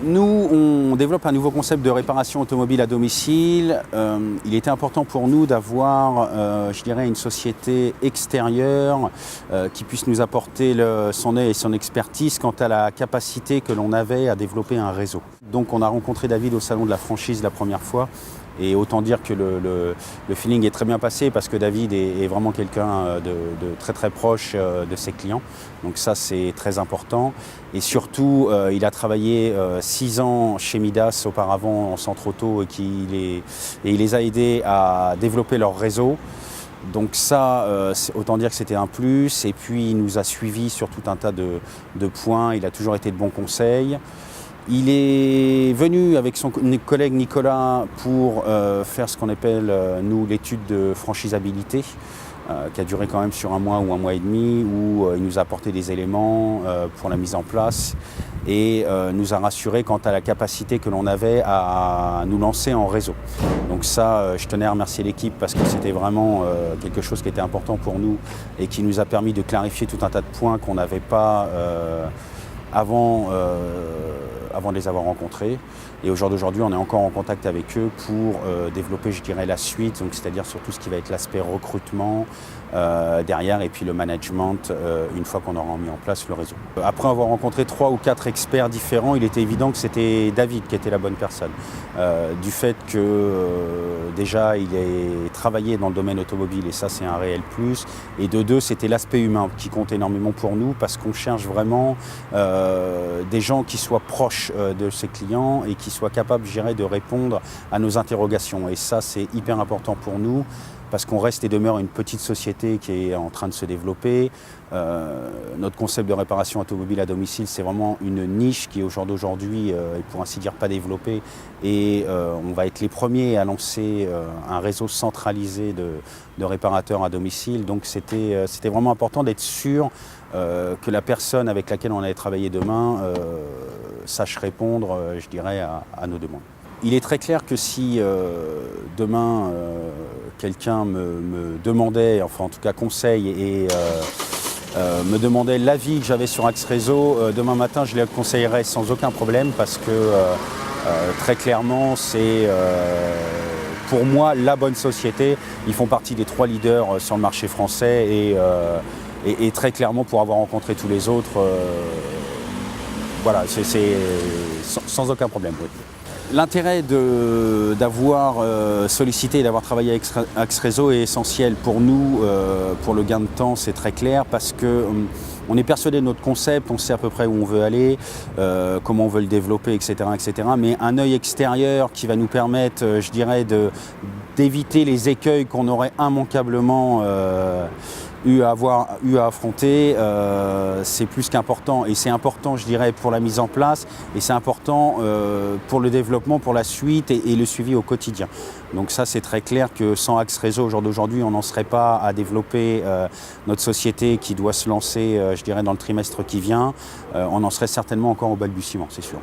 Nous, on développe un nouveau concept de réparation automobile à domicile. Il était important pour nous d'avoir, je dirais, une société extérieure qui puisse nous apporter son œil et son expertise quant à la capacité que l'on avait à développer un réseau. Donc on a rencontré David au salon de la franchise la première fois. Et autant dire que le feeling est très bien passé parce que David est vraiment quelqu'un de très très proche de ses clients. Donc ça c'est très important. Et surtout il a travaillé 6 ans chez Midas auparavant en centre auto et il les a aidés à développer leur réseau. Donc ça, autant dire que c'était un plus. Et puis il nous a suivis sur tout un tas de points. Il a toujours été de bons conseils. Il est venu avec son collègue Nicolas pour faire ce qu'on appelle, nous, l'étude de franchisabilité, qui a duré quand même sur 1 mois ou 1 mois et demi, où il nous a apporté des éléments pour la mise en place et nous a rassuré quant à la capacité que l'on avait à nous lancer en réseau. Donc ça, je tenais à remercier l'équipe parce que c'était vraiment quelque chose qui était important pour nous et qui nous a permis de clarifier tout un tas de points qu'on n'avait pas avant de les avoir rencontrés. Et au jour d'aujourd'hui, on est encore en contact avec eux pour développer, je dirais, la suite, donc c'est-à-dire sur tout ce qui va être l'aspect recrutement derrière et puis le management une fois qu'on aura mis en place le réseau. Après avoir rencontré 3 ou 4 experts différents, il était évident que c'était David qui était la bonne personne. Du fait que déjà il a travaillé dans le domaine automobile et ça c'est un réel plus. Et de 2, c'était l'aspect humain qui compte énormément pour nous parce qu'on cherche vraiment des gens qui soient proches de ses clients et qui soient capables, je dirais, de répondre à nos interrogations. Et ça c'est hyper important pour nous. Parce qu'on reste et demeure une petite société qui est en train de se développer. Notre concept de réparation automobile à domicile, c'est vraiment une niche qui, au jour d'aujourd'hui, est pour ainsi dire pas développée. Et on va être les premiers à lancer un réseau centralisé de réparateurs à domicile. Donc c'était vraiment important d'être sûr que la personne avec laquelle on allait travailler demain sache répondre, je dirais, à nos demandes. Il est très clair que si demain quelqu'un me demandait, enfin en tout cas conseil et me demandait l'avis que j'avais sur Axe Réseau, demain matin je les conseillerais sans aucun problème parce que très clairement c'est pour moi la bonne société. Ils font partie des 3 leaders sur le marché français et très clairement pour avoir rencontré tous les autres, voilà, c'est sans aucun problème. Oui. L'intérêt d'avoir sollicité et d'avoir travaillé avec Axe Réseau est essentiel pour nous, pour le gain de temps, c'est très clair parce qu'on est persuadé de notre concept, on sait à peu près où on veut aller, comment on veut le développer, etc., etc. Mais un œil extérieur qui va nous permettre, je dirais, d'éviter les écueils qu'on aurait immanquablement eu à affronter, c'est plus qu'important. Et c'est important, je dirais, pour la mise en place et c'est important pour le développement, pour la suite et le suivi au quotidien. Donc ça, c'est très clair que sans Axe Réseau, au jour d'aujourd'hui, on n'en serait pas à développer notre société qui doit se lancer, je dirais, dans le trimestre qui vient. On en serait certainement encore au balbutiement, c'est sûr.